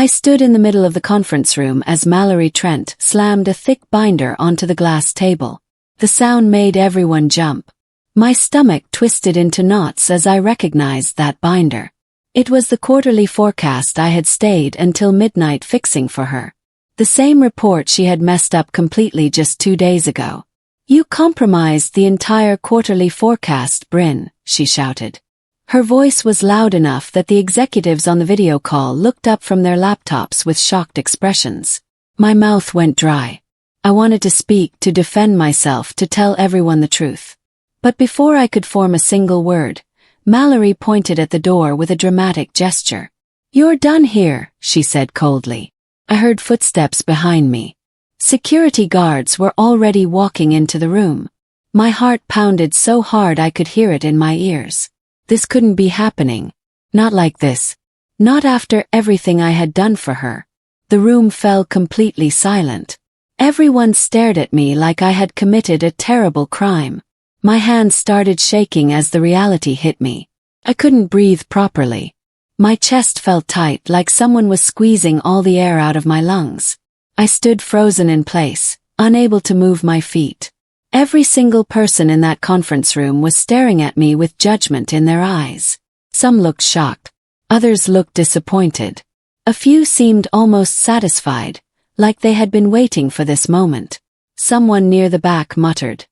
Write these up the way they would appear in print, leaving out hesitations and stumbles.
stood in the middle of the conference room as Mallory Trent slammed a thick binder onto the glass table. The sound made everyone jump. My stomach twisted into knots as I recognized that binder. It was the quarterly forecast I had stayed until midnight fixing for her. The same report she had messed up completely just 2 days ago. "You compromised the entire quarterly forecast, Bryn," she shouted. Her voice was loud enough that the executives on the video call looked up from their laptops with shocked expressions. My mouth went dry. I wanted to speak, to defend myself, to tell everyone the truth. But before I could form a single word, Mallory pointed at the door with a dramatic gesture. "You're done here," she said coldly. I heard footsteps behind me. Security guards were already walking into the room. My heart pounded so hard I could hear it in my ears. This couldn't be happening. Not like this. Not after everything I had done for her. The room fell completely silent. Everyone stared at me like I had committed a terrible crime. My hands started shaking as the reality hit me. I couldn't breathe properly. My chest felt tight, like someone was squeezing all the air out of my lungs. I stood frozen in place, unable to move my feet. Every single person in that conference room was staring at me with judgment in their eyes. Some looked shocked. Others looked disappointed. A few seemed almost satisfied, like they had been waiting for this moment. Someone near the back muttered,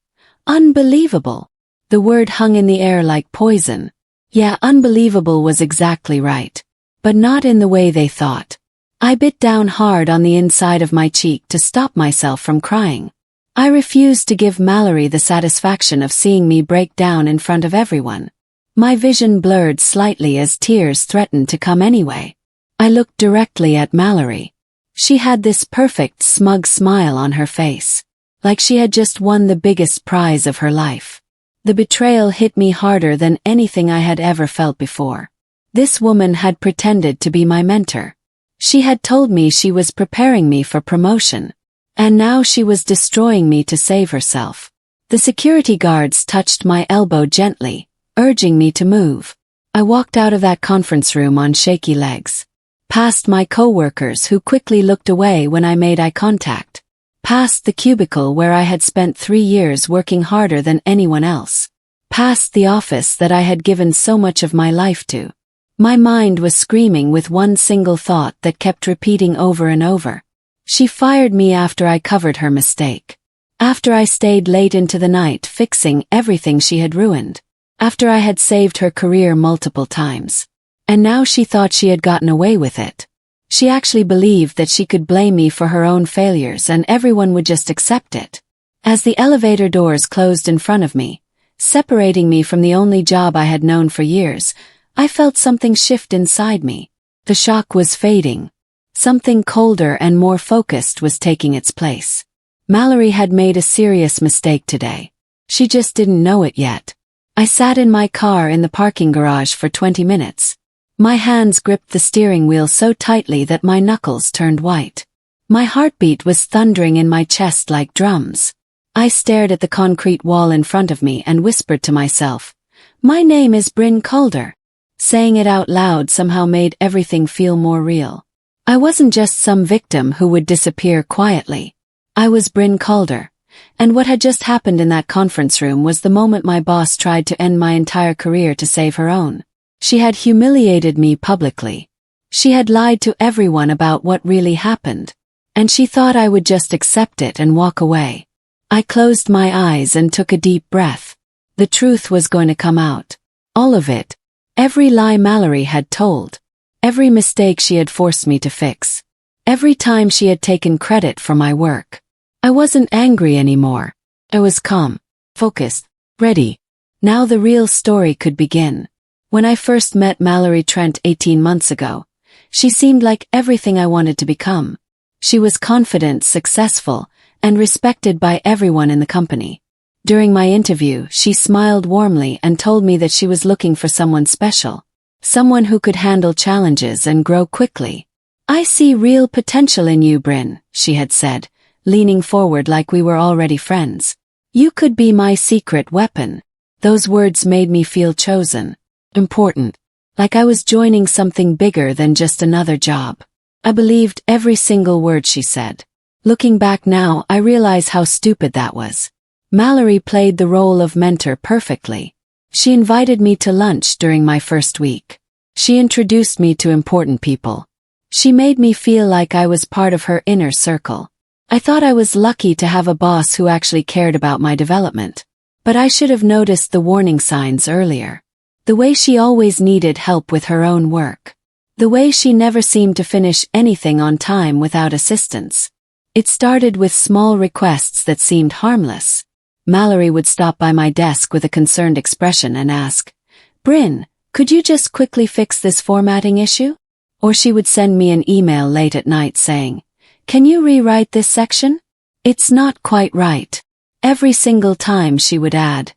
"Unbelievable." The word hung in the air like poison. Yeah, unbelievable was exactly right. But not in the way they thought. I bit down hard on the inside of my cheek to stop myself from crying. I refused to give Mallory the satisfaction of seeing me break down in front of everyone. My vision blurred slightly as tears threatened to come anyway. I looked directly at Mallory. She had this perfect, smug smile on her face, like she had just won the biggest prize of her life. The betrayal hit me harder than anything I had ever felt before. This woman had pretended to be my mentor. She had told me she was preparing me for promotion. And now she was destroying me to save herself. The security guards touched my elbow gently, urging me to move. I walked out of that conference room on shaky legs. Past my coworkers who quickly looked away when I made eye contact. Past the cubicle where I had spent 3 years working harder than anyone else. Past the office that I had given so much of my life to. My mind was screaming with one single thought that kept repeating over and over. She fired me after I covered her mistake. After I stayed late into the night fixing everything she had ruined. After I had saved her career multiple times. And now she thought she had gotten away with it. She actually believed that she could blame me for her own failures and everyone would just accept it. As the elevator doors closed in front of me, separating me from the only job I had known for years, I felt something shift inside me. The shock was fading. Something colder and more focused was taking its place. Mallory had made a serious mistake today. She just didn't know it yet. I sat in my car in the parking garage for 20 minutes. My hands gripped the steering wheel so tightly that my knuckles turned white. My heartbeat was thundering in my chest like drums. I stared at the concrete wall in front of me and whispered to myself, "My name is Bryn Calder." Saying it out loud somehow made everything feel more real. I wasn't just some victim who would disappear quietly. I was Bryn Calder, and what had just happened in that conference room was the moment my boss tried to end my entire career to save her own. She had humiliated me publicly. She had lied to everyone about what really happened, and she thought I would just accept it and walk away. I closed my eyes and took a deep breath. The truth was going to come out. All of it. Every lie Mallory had told. Every mistake she had forced me to fix. Every time she had taken credit for my work. I wasn't angry anymore. I was calm, focused, ready. Now the real story could begin. When I first met Mallory Trent 18 months ago, she seemed like everything I wanted to become. She was confident, successful, and respected by everyone in the company. During my interview, she smiled warmly and told me that she was looking for someone special. Someone who could handle challenges and grow quickly. "I see real potential in you, Bryn," she had said, leaning forward like we were already friends. "You could be my secret weapon." Those words made me feel chosen, important, like I was joining something bigger than just another job. I believed every single word she said. Looking back now, I realize how stupid that was. Mallory played the role of mentor perfectly. She invited me to lunch during my first week. She introduced me to important people. She made me feel like I was part of her inner circle. I thought I was lucky to have a boss who actually cared about my development. But I should have noticed the warning signs earlier. The way she always needed help with her own work. The way she never seemed to finish anything on time without assistance. It started with small requests that seemed harmless. Mallory would stop by my desk with a concerned expression and ask, "Bryn, could you just quickly fix this formatting issue?" Or she would send me an email late at night saying, "Can you rewrite this section? It's not quite right." Every single time she would add,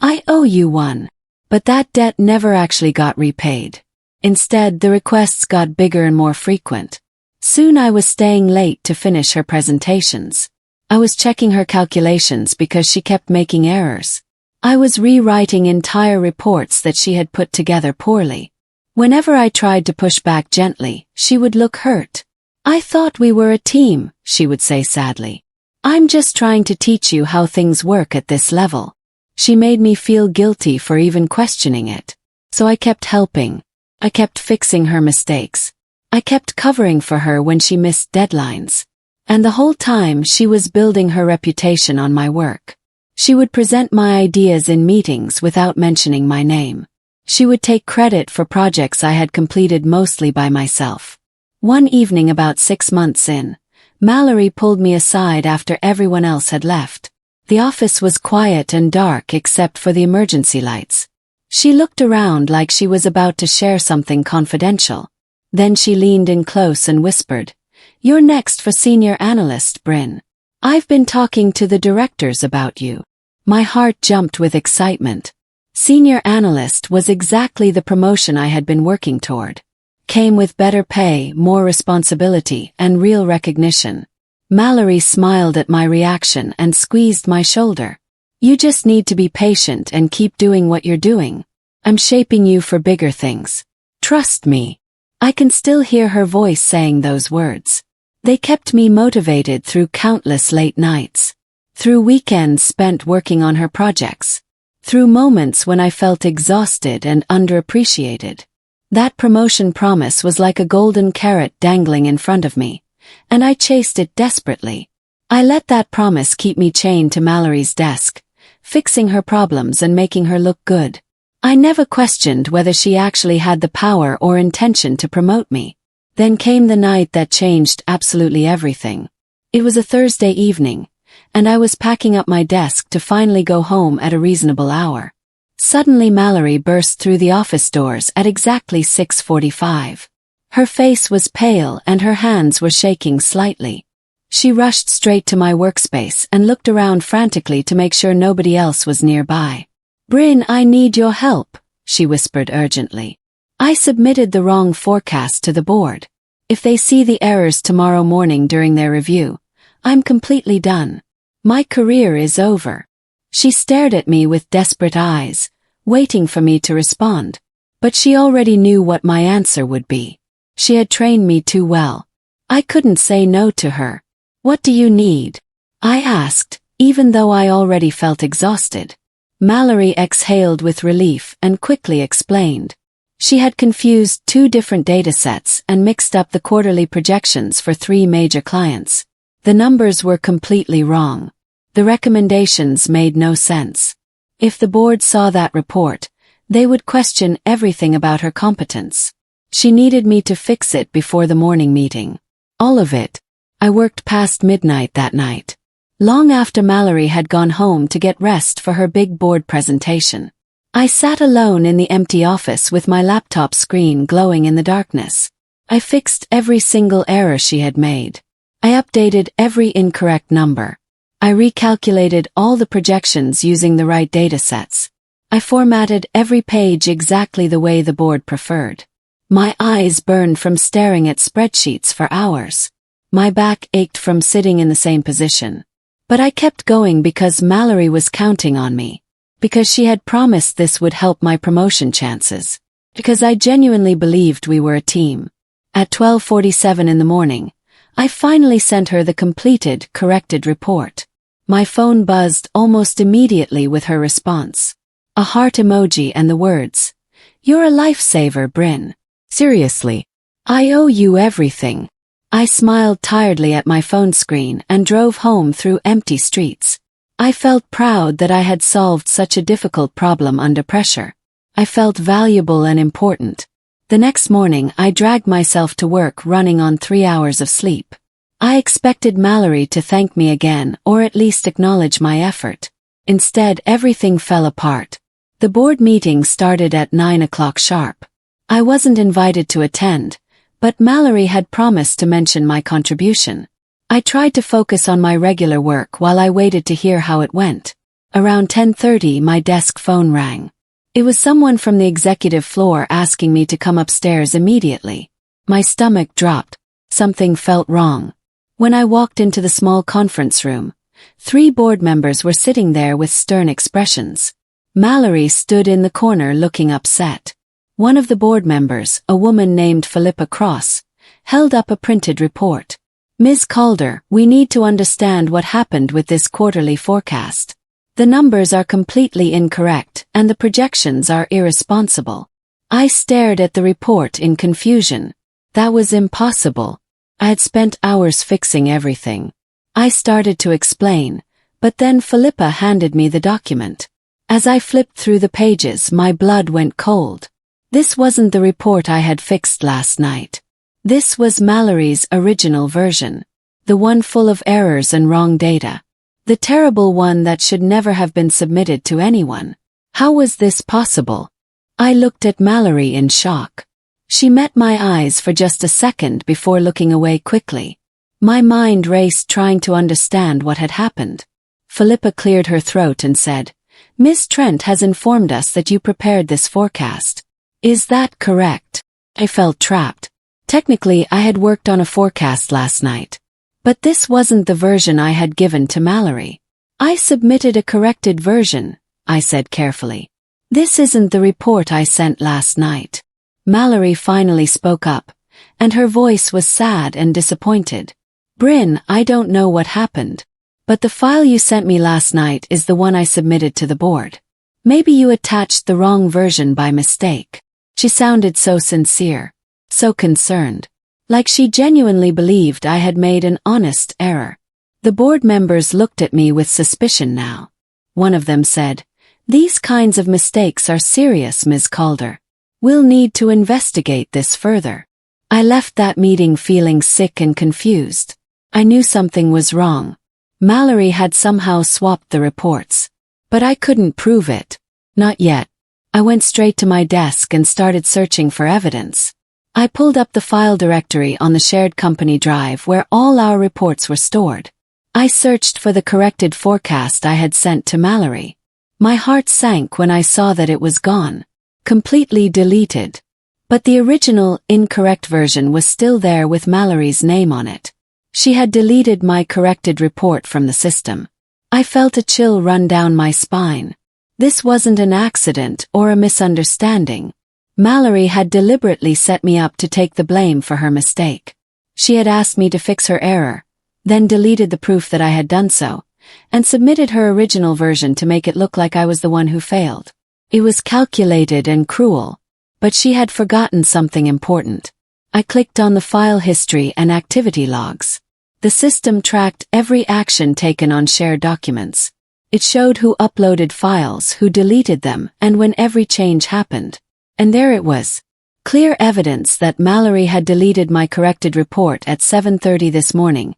"I owe you one." But that debt never actually got repaid. Instead, the requests got bigger and more frequent. Soon I was staying late to finish her presentations. I was checking her calculations because she kept making errors. I was rewriting entire reports that she had put together poorly. Whenever I tried to push back gently, she would look hurt. "I thought we were a team," she would say sadly. "I'm just trying to teach you how things work at this level." She made me feel guilty for even questioning it. So I kept helping. I kept fixing her mistakes. I kept covering for her when she missed deadlines. And the whole time she was building her reputation on my work. She would present my ideas in meetings without mentioning my name. She would take credit for projects I had completed mostly by myself. One evening about 6 months in, Mallory pulled me aside after everyone else had left. The office was quiet and dark except for the emergency lights. She looked around like she was about to share something confidential. Then she leaned in close and whispered, "You're next for senior analyst, Bryn. I've been talking to the directors about you." My heart jumped with excitement. Senior analyst was exactly the promotion I had been working toward. Came with better pay, more responsibility, and real recognition. Mallory smiled at my reaction and squeezed my shoulder. "You just need to be patient and keep doing what you're doing. I'm shaping you for bigger things. Trust me." I can still hear her voice saying those words. They kept me motivated through countless late nights. Through weekends spent working on her projects. Through moments when I felt exhausted and underappreciated. That promotion promise was like a golden carrot dangling in front of me. And I chased it desperately. I let that promise keep me chained to Mallory's desk, fixing her problems and making her look good. I never questioned whether she actually had the power or intention to promote me. Then came the night that changed absolutely everything. It was a Thursday evening, and I was packing up my desk to finally go home at a reasonable hour. Suddenly Mallory burst through the office doors at exactly 6:45. Her face was pale and her hands were shaking slightly. She rushed straight to my workspace and looked around frantically to make sure nobody else was nearby. "Bryn, I need your help," she whispered urgently. "I submitted the wrong forecast to the board. If they see the errors tomorrow morning during their review, I'm completely done. My career is over." She stared at me with desperate eyes, waiting for me to respond. But she already knew what my answer would be. She had trained me too well. I couldn't say no to her. "What do you need?" I asked, even though I already felt exhausted. Mallory exhaled with relief and quickly explained. She had confused 2 different datasets and mixed up the quarterly projections for 3 major clients. The numbers were completely wrong. The recommendations made no sense. If the board saw that report, they would question everything about her competence. She needed me to fix it before the morning meeting. All of it. I worked past midnight that night. Long after Mallory had gone home to get rest for her big board presentation. I sat alone in the empty office with my laptop screen glowing in the darkness. I fixed every single error she had made. I updated every incorrect number. I recalculated all the projections using the right datasets. I formatted every page exactly the way the board preferred. My eyes burned from staring at spreadsheets for hours. My back ached from sitting in the same position. But I kept going because Mallory was counting on me. Because she had promised this would help my promotion chances. Because I genuinely believed we were a team. At 12:47 in the morning, I finally sent her the completed, corrected report. My phone buzzed almost immediately with her response. A heart emoji and the words, "You're a lifesaver, Bryn. Seriously. I owe you everything." I smiled tiredly at my phone screen and drove home through empty streets. I felt proud that I had solved such a difficult problem under pressure. I felt valuable and important. The next morning I dragged myself to work running on 3 hours of sleep. I expected Mallory to thank me again or at least acknowledge my effort. Instead, everything fell apart. The board meeting started at 9 o'clock sharp. I wasn't invited to attend, but Mallory had promised to mention my contribution. I tried to focus on my regular work while I waited to hear how it went. Around 10:30 my desk phone rang. It was someone from the executive floor asking me to come upstairs immediately. My stomach dropped. Something felt wrong. When I walked into the small conference room, 3 board members were sitting there with stern expressions. Mallory stood in the corner looking upset. One of the board members, a woman named Philippa Cross, held up a printed report. "Ms. Calder, we need to understand what happened with this quarterly forecast. The numbers are completely incorrect and the projections are irresponsible." I stared at the report in confusion. That was impossible. I had spent hours fixing everything. I started to explain, but then Philippa handed me the document. As I flipped through the pages, my blood went cold. This wasn't the report I had fixed last night. This was Mallory's original version. The one full of errors and wrong data. The terrible one that should never have been submitted to anyone. How was this possible? I looked at Mallory in shock. She met my eyes for just a second before looking away quickly. My mind raced trying to understand what had happened. Philippa cleared her throat and said, "Miss Trent has informed us that you prepared this forecast. Is that correct?" I felt trapped. Technically, I had worked on a forecast last night. But this wasn't the version I had given to Mallory. "I submitted a corrected version," I said carefully. "This isn't the report I sent last night." Mallory finally spoke up, and her voice was sad and disappointed. "Bryn, I don't know what happened, but the file you sent me last night is the one I submitted to the board. Maybe you attached the wrong version by mistake." She sounded so sincere, so concerned. Like she genuinely believed I had made an honest error. The board members looked at me with suspicion now. One of them said, "These kinds of mistakes are serious, Ms. Calder. We'll need to investigate this further." I left that meeting feeling sick and confused. I knew something was wrong. Mallory had somehow swapped the reports. But I couldn't prove it. Not yet. I went straight to my desk and started searching for evidence. I pulled up the file directory on the shared company drive where all our reports were stored. I searched for the corrected forecast I had sent to Mallory. My heart sank when I saw that it was gone. Completely deleted. But the original, incorrect version was still there with Mallory's name on it. She had deleted my corrected report from the system. I felt a chill run down my spine. This wasn't an accident or a misunderstanding. Mallory had deliberately set me up to take the blame for her mistake. She had asked me to fix her error, then deleted the proof that I had done so, and submitted her original version to make it look like I was the one who failed. It was calculated and cruel, but she had forgotten something important. I clicked on the file history and activity logs. The system tracked every action taken on shared documents. It showed who uploaded files, who deleted them, and when every change happened. And there it was. Clear evidence that Mallory had deleted my corrected report at 7:30 this morning,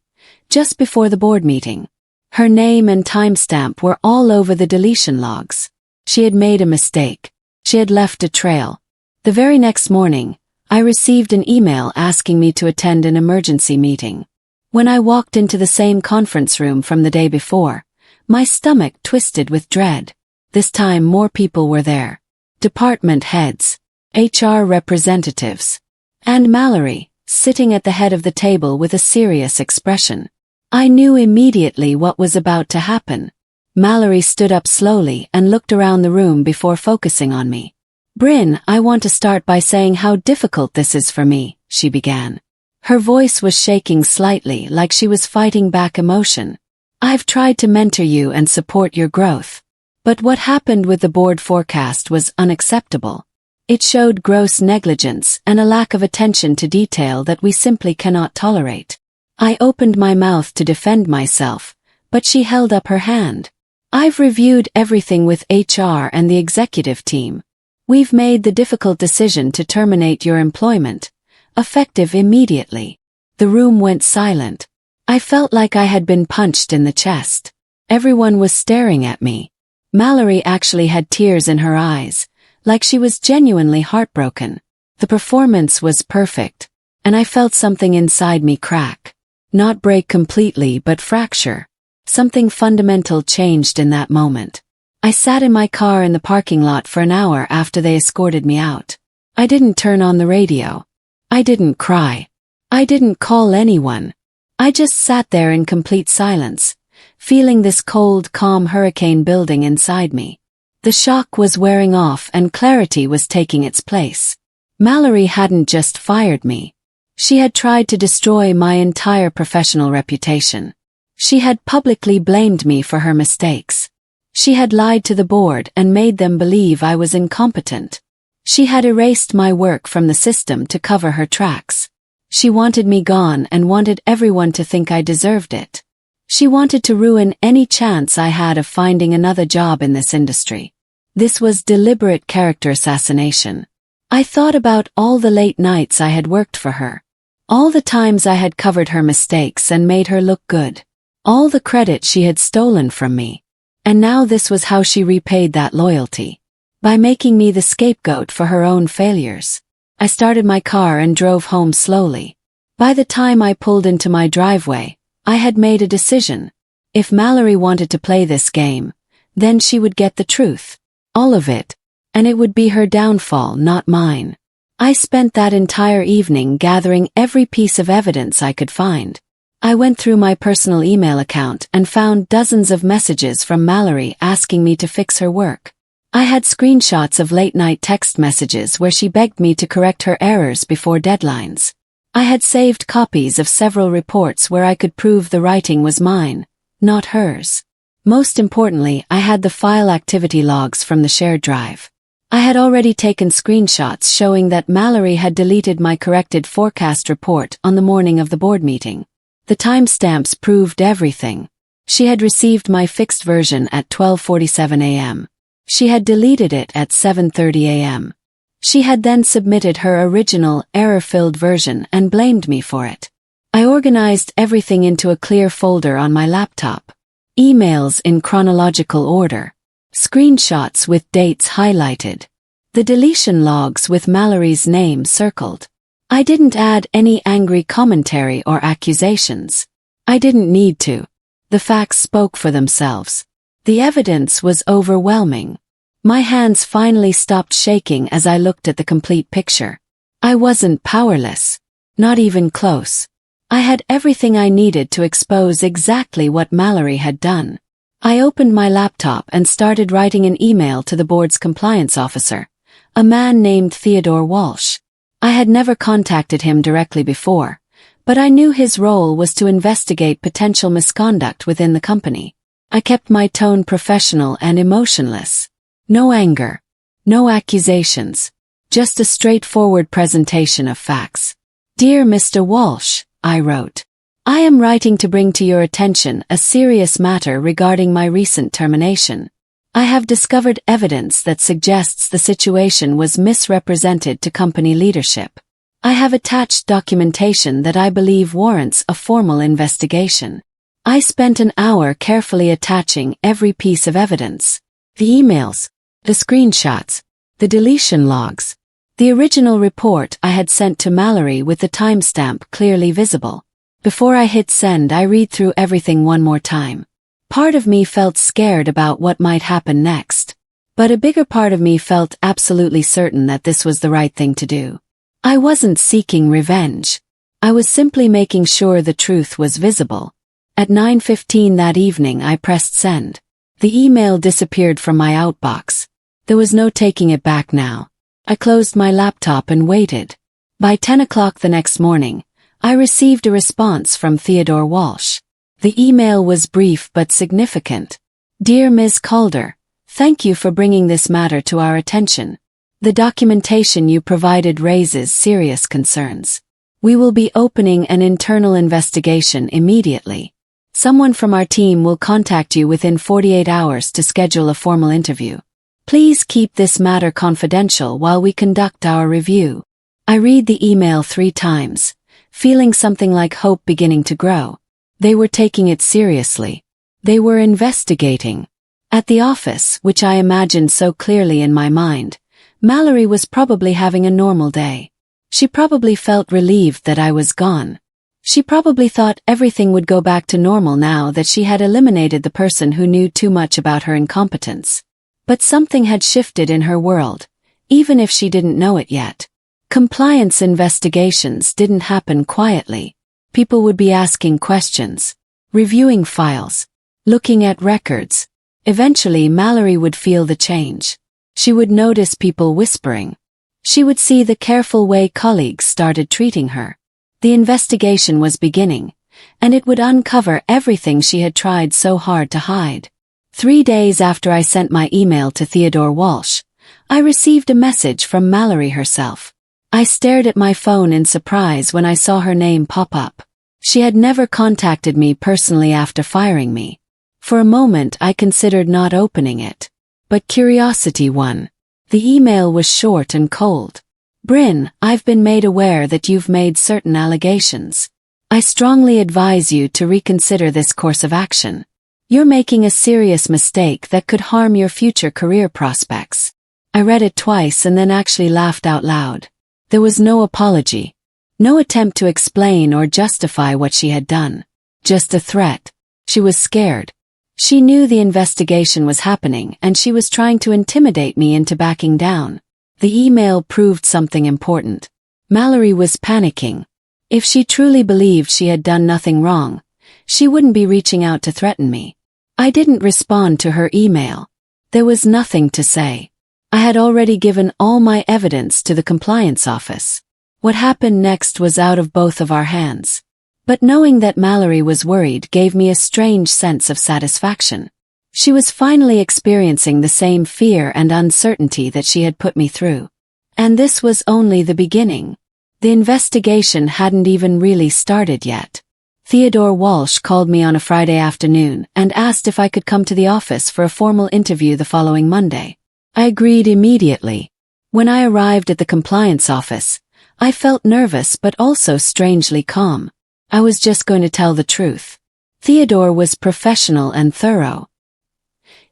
just before the board meeting. Her name and timestamp were all over the deletion logs. She had made a mistake. She had left a trail. The very next morning, I received an email asking me to attend an emergency meeting. When I walked into the same conference room from the day before, my stomach twisted with dread. This time more people were there. Department heads, HR representatives, and Mallory, sitting at the head of the table with a serious expression. I knew immediately what was about to happen. Mallory stood up slowly and looked around the room before focusing on me. "Bryn, I want to start by saying how difficult this is for me," she began. Her voice was shaking slightly, like she was fighting back emotion. "I've tried to mentor you and support your growth. But what happened with the board forecast was unacceptable. It showed gross negligence and a lack of attention to detail that we simply cannot tolerate." I opened my mouth to defend myself, but she held up her hand. "I've reviewed everything with HR and the executive team. We've made the difficult decision to terminate your employment, effective immediately." The room went silent. I felt like I had been punched in the chest. Everyone was staring at me. Mallory actually had tears in her eyes, like she was genuinely heartbroken. The performance was perfect, and I felt something inside me crack. Not break completely, but fracture. Something fundamental changed in that moment. I sat in my car in the parking lot for an hour after they escorted me out. I didn't turn on the radio. I didn't cry. I didn't call anyone. I just sat there in complete silence, feeling this cold, calm hurricane building inside me. The shock was wearing off and clarity was taking its place. Mallory hadn't just fired me. She had tried to destroy my entire professional reputation. She had publicly blamed me for her mistakes. She had lied to the board and made them believe I was incompetent. She had erased my work from the system to cover her tracks. She wanted me gone and wanted everyone to think I deserved it. She wanted to ruin any chance I had of finding another job in this industry. This was deliberate character assassination. I thought about all the late nights I had worked for her. All the times I had covered her mistakes and made her look good. All the credit she had stolen from me. And now this was how she repaid that loyalty. By making me the scapegoat for her own failures. I started my car and drove home slowly. By the time I pulled into my driveway, I had made a decision. If Mallory wanted to play this game, then she would get the truth. All of it. And it would be her downfall, not mine. I spent that entire evening gathering every piece of evidence I could find. I went through my personal email account and found dozens of messages from Mallory asking me to fix her work. I had screenshots of late-night text messages where she begged me to correct her errors before deadlines. I had saved copies of several reports where I could prove the writing was mine, not hers. Most importantly, I had the file activity logs from the shared drive. I had already taken screenshots showing that Mallory had deleted my corrected forecast report on the morning of the board meeting. The timestamps proved everything. She had received my fixed version at 12:47 a.m. She had deleted it at 7:30 a.m. She had then submitted her original, error-filled version and blamed me for it. I organized everything into a clear folder on my laptop. Emails in chronological order. Screenshots with dates highlighted. The deletion logs with Mallory's name circled. I didn't add any angry commentary or accusations. I didn't need to. The facts spoke for themselves. The evidence was overwhelming. My hands finally stopped shaking as I looked at the complete picture. I wasn't powerless. Not even close. I had everything I needed to expose exactly what Mallory had done. I opened my laptop and started writing an email to the board's compliance officer, a man named Theodore Walsh. I had never contacted him directly before, but I knew his role was to investigate potential misconduct within the company. I kept my tone professional and emotionless. No anger. No accusations. Just a straightforward presentation of facts. "Dear Mr. Walsh," I wrote. "I am writing to bring to your attention a serious matter regarding my recent termination. I have discovered evidence that suggests the situation was misrepresented to company leadership. I have attached documentation that I believe warrants a formal investigation." I spent an hour carefully attaching every piece of evidence. The emails, the screenshots, the deletion logs, the original report I had sent to Mallory with the timestamp clearly visible. Before I hit send, I read through everything one more time. Part of me felt scared about what might happen next, but a bigger part of me felt absolutely certain that this was the right thing to do. I wasn't seeking revenge. I was simply making sure the truth was visible. At 9:15 that evening, I pressed send. The email disappeared from my outbox. There was no taking it back now. I closed my laptop and waited. By 10 o'clock the next morning, I received a response from Theodore Walsh. The email was brief but significant. Dear Ms. Calder, thank you for bringing this matter to our attention. The documentation you provided raises serious concerns. We will be opening an internal investigation immediately. Someone from our team will contact you within 48 hours to schedule a formal interview. Please keep this matter confidential while we conduct our review. I read the email 3 times, feeling something like hope beginning to grow. They were taking it seriously. They were investigating. At the office, which I imagined so clearly in my mind, Mallory was probably having a normal day. She probably felt relieved that I was gone. She probably thought everything would go back to normal now that she had eliminated the person who knew too much about her incompetence. But something had shifted in her world, even if she didn't know it yet. Compliance investigations didn't happen quietly. People would be asking questions, reviewing files, looking at records. Eventually Mallory would feel the change. She would notice people whispering. She would see the careful way colleagues started treating her. The investigation was beginning, and it would uncover everything she had tried so hard to hide. 3 days after I sent my email to Theodore Walsh, I received a message from Mallory herself. I stared at my phone in surprise when I saw her name pop up. She had never contacted me personally after firing me. For a moment I considered not opening it. But curiosity won. The email was short and cold. Bryn, I've been made aware that you've made certain allegations. I strongly advise you to reconsider this course of action. You're making a serious mistake that could harm your future career prospects. I read it twice and then actually laughed out loud. There was no apology. No attempt to explain or justify what she had done. Just a threat. She was scared. She knew the investigation was happening and she was trying to intimidate me into backing down. The email proved something important. Mallory was panicking. If she truly believed she had done nothing wrong, she wouldn't be reaching out to threaten me. I didn't respond to her email. There was nothing to say. I had already given all my evidence to the compliance office. What happened next was out of both of our hands. But knowing that Mallory was worried gave me a strange sense of satisfaction. She was finally experiencing the same fear and uncertainty that she had put me through. And this was only the beginning. The investigation hadn't even really started yet. Theodore Walsh called me on a Friday afternoon and asked if I could come to the office for a formal interview the following Monday. I agreed immediately. When I arrived at the compliance office, I felt nervous but also strangely calm. I was just going to tell the truth. Theodore was professional and thorough.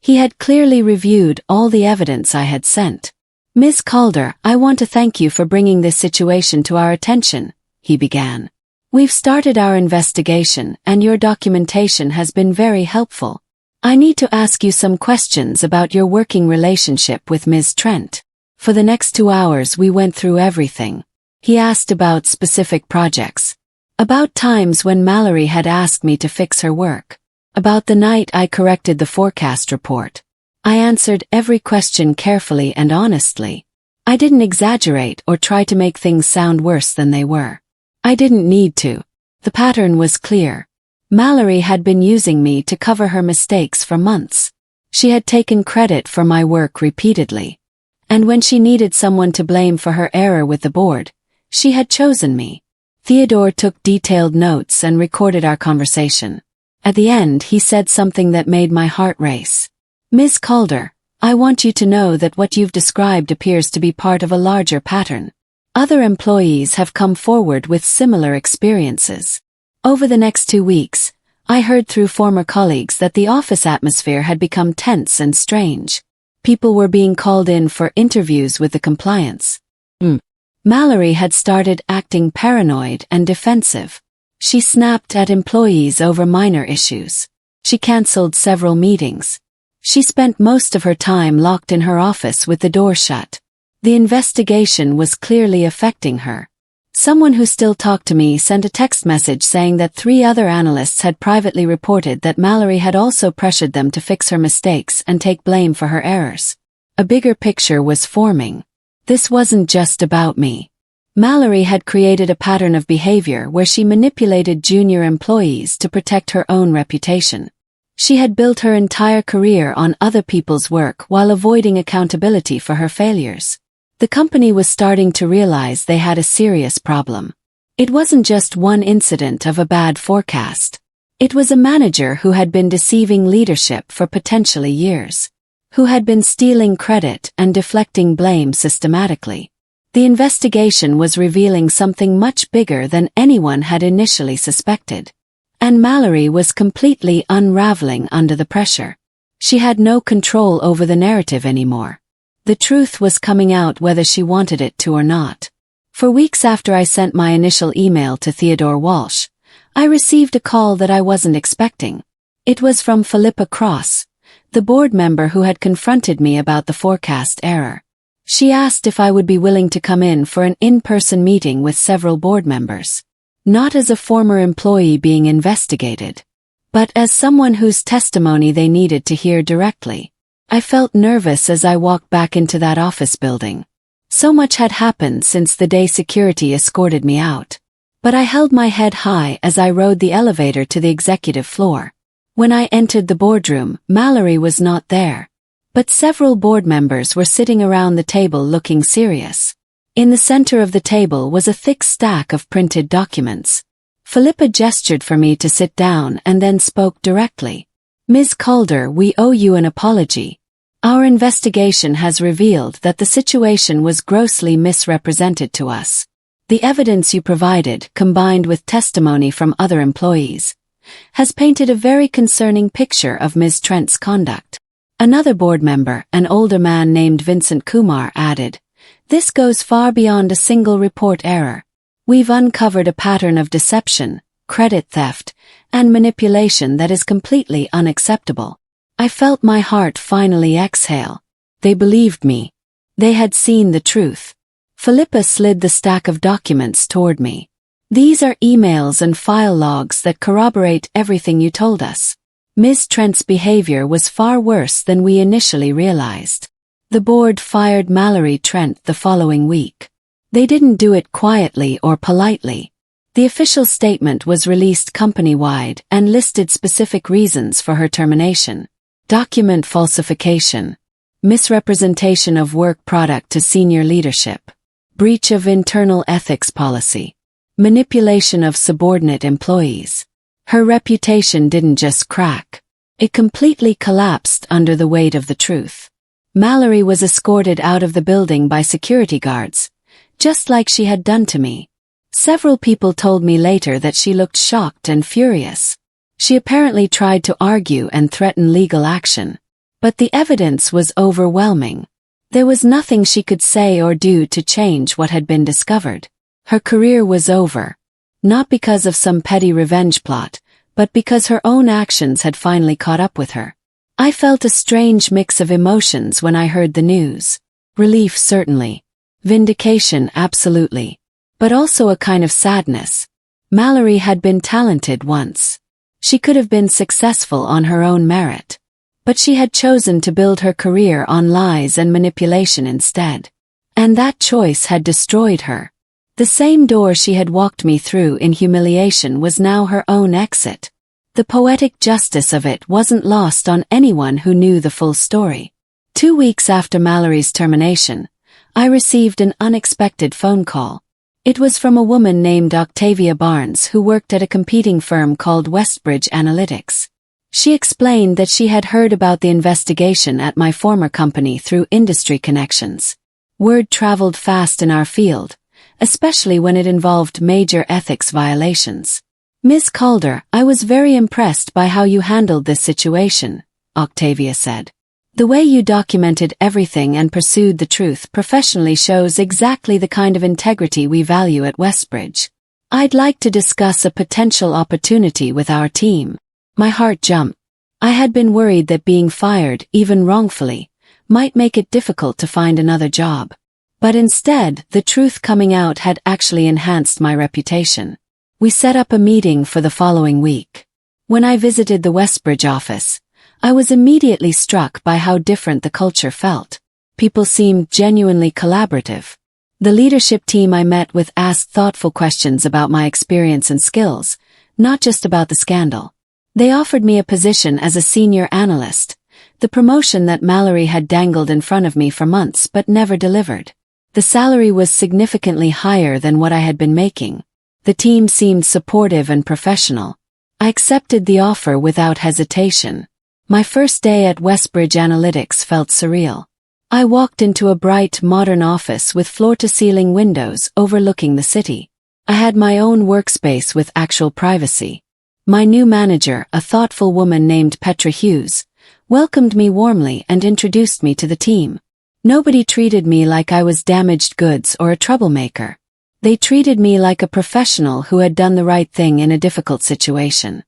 He had clearly reviewed all the evidence I had sent. Ms. Calder, I want to thank you for bringing this situation to our attention, he began. We've started our investigation and your documentation has been very helpful. I need to ask you some questions about your working relationship with Ms. Trent. For the next 2 hours we went through everything. He asked about specific projects. About times when Mallory had asked me to fix her work. About the night I corrected the forecast report. I answered every question carefully and honestly. I didn't exaggerate or try to make things sound worse than they were. I didn't need to. The pattern was clear. Mallory had been using me to cover her mistakes for months. She had taken credit for my work repeatedly. And when she needed someone to blame for her error with the board, she had chosen me. Theodore took detailed notes and recorded our conversation. At the end he said something that made my heart race. Ms. Calder, I want you to know that what you've described appears to be part of a larger pattern. Other employees have come forward with similar experiences. Over the next 2 weeks, I heard through former colleagues that the office atmosphere had become tense and strange. People were being called in for interviews with the compliance. Mallory had started acting paranoid and defensive. She snapped at employees over minor issues. She cancelled several meetings. She spent most of her time locked in her office with the door shut. The investigation was clearly affecting her. Someone who still talked to me sent a text message saying that 3 other analysts had privately reported that Mallory had also pressured them to fix her mistakes and take blame for her errors. A bigger picture was forming. This wasn't just about me. Mallory had created a pattern of behavior where she manipulated junior employees to protect her own reputation. She had built her entire career on other people's work while avoiding accountability for her failures. The company was starting to realize they had a serious problem. It wasn't just one incident of a bad forecast. It was a manager who had been deceiving leadership for potentially years, who had been stealing credit and deflecting blame systematically. The investigation was revealing something much bigger than anyone had initially suspected. And Mallory was completely unraveling under the pressure. She had no control over the narrative anymore. The truth was coming out whether she wanted it to or not. For weeks after I sent my initial email to Theodore Walsh, I received a call that I wasn't expecting. It was from Philippa Cross, the board member who had confronted me about the forecast error. She asked if I would be willing to come in for an in-person meeting with several board members. Not as a former employee being investigated, but as someone whose testimony they needed to hear directly. I felt nervous as I walked back into that office building. So much had happened since the day security escorted me out. But I held my head high as I rode the elevator to the executive floor. When I entered the boardroom, Mallory was not there. But several board members were sitting around the table looking serious. In the center of the table was a thick stack of printed documents. Philippa gestured for me to sit down and then spoke directly. "Ms. Calder, we owe you an apology. Our investigation has revealed that the situation was grossly misrepresented to us. The evidence you provided, combined with testimony from other employees, has painted a very concerning picture of Ms. Trent's conduct." Another board member, an older man named Vincent Kumar, added, "This goes far beyond a single report error. We've uncovered a pattern of deception, credit theft, and manipulation that is completely unacceptable." I felt my heart finally exhale. They believed me. They had seen the truth. Philippa slid the stack of documents toward me. "These are emails and file logs that corroborate everything you told us. Ms. Trent's behavior was far worse than we initially realized. The board fired Mallory Trent the following week. They didn't do it quietly or politely. The official statement was released company-wide and listed specific reasons for her termination: document falsification, misrepresentation of work product to senior leadership, breach of internal ethics policy, manipulation of subordinate employees. Her reputation didn't just crack. It completely collapsed under the weight of the truth. Mallory was escorted out of the building by security guards, just like she had done to me. Several people told me later that she looked shocked and furious. She apparently tried to argue and threaten legal action. But the evidence was overwhelming. There was nothing she could say or do to change what had been discovered. Her career was over. Not because of some petty revenge plot, but because her own actions had finally caught up with her. I felt a strange mix of emotions when I heard the news. Relief, certainly. Vindication, absolutely. But also a kind of sadness. Mallory had been talented once. She could have been successful on her own merit. But she had chosen to build her career on lies and manipulation instead. And that choice had destroyed her. The same door she had walked me through in humiliation was now her own exit. The poetic justice of it wasn't lost on anyone who knew the full story. 2 weeks after Mallory's termination, I received an unexpected phone call. It was from a woman named Octavia Barnes who worked at a competing firm called Westbridge Analytics. She explained that she had heard about the investigation at my former company through industry connections. Word traveled fast in our field, especially when it involved major ethics violations. "Ms. Calder, I was very impressed by how you handled this situation," Octavia said. "The way you documented everything and pursued the truth professionally shows exactly the kind of integrity we value at Westbridge. I'd like to discuss a potential opportunity with our team." My heart jumped. I had been worried that being fired, even wrongfully, might make it difficult to find another job. But instead, the truth coming out had actually enhanced my reputation. We set up a meeting for the following week. When I visited the Westbridge office, I was immediately struck by how different the culture felt. People seemed genuinely collaborative. The leadership team I met with asked thoughtful questions about my experience and skills, not just about the scandal. They offered me a position as a senior analyst, the promotion that Mallory had dangled in front of me for months but never delivered. The salary was significantly higher than what I had been making. The team seemed supportive and professional. I accepted the offer without hesitation. My first day at Westbridge Analytics felt surreal. I walked into a bright, modern office with floor-to-ceiling windows overlooking the city. I had my own workspace with actual privacy. My new manager, a thoughtful woman named Petra Hughes, welcomed me warmly and introduced me to the team. Nobody treated me like I was damaged goods or a troublemaker. They treated me like a professional who had done the right thing in a difficult situation.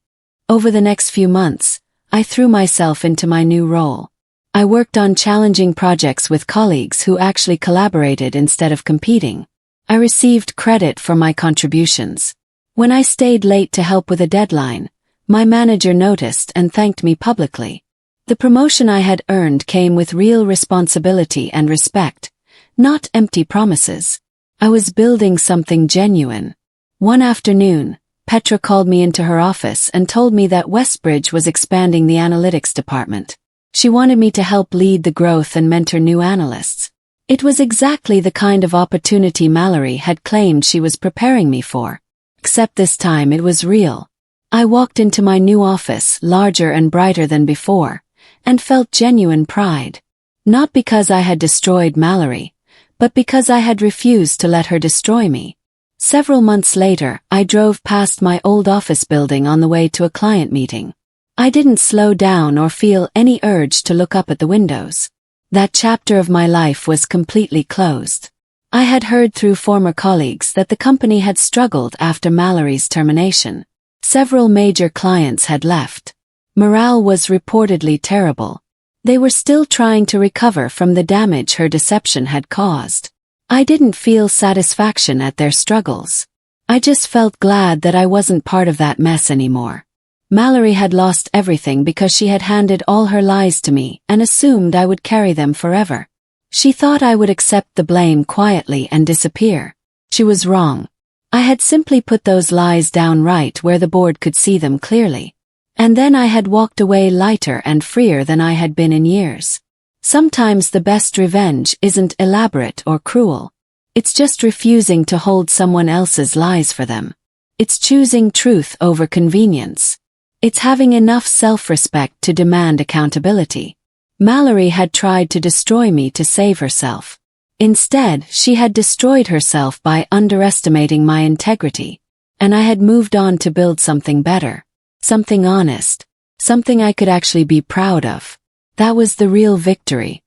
Over the next few months, I threw myself into my new role. I worked on challenging projects with colleagues who actually collaborated instead of competing. I received credit for my contributions. When I stayed late to help with a deadline, my manager noticed and thanked me publicly. The promotion I had earned came with real responsibility and respect, not empty promises. I was building something genuine. One afternoon, Petra called me into her office and told me that Westbridge was expanding the analytics department. She wanted me to help lead the growth and mentor new analysts. It was exactly the kind of opportunity Mallory had claimed she was preparing me for. Except this time it was real. I walked into my new office, larger and brighter than before, and felt genuine pride. Not because I had destroyed Mallory, but because I had refused to let her destroy me. Several months later, I drove past my old office building on the way to a client meeting. I didn't slow down or feel any urge to look up at the windows. That chapter of my life was completely closed. I had heard through former colleagues that the company had struggled after Mallory's termination. Several major clients had left. Morale was reportedly terrible. They were still trying to recover from the damage her deception had caused. I didn't feel satisfaction at their struggles. I just felt glad that I wasn't part of that mess anymore. Mallory had lost everything because she had handed all her lies to me and assumed I would carry them forever. She thought I would accept the blame quietly and disappear. She was wrong. I had simply put those lies down right where the board could see them clearly. And then I had walked away lighter and freer than I had been in years. Sometimes the best revenge isn't elaborate or cruel. It's just refusing to hold someone else's lies for them. It's choosing truth over convenience. It's having enough self-respect to demand accountability. Mallory had tried to destroy me to save herself. Instead, she had destroyed herself by underestimating my integrity. And I had moved on to build something better. Something honest. Something I could actually be proud of. That was the real victory.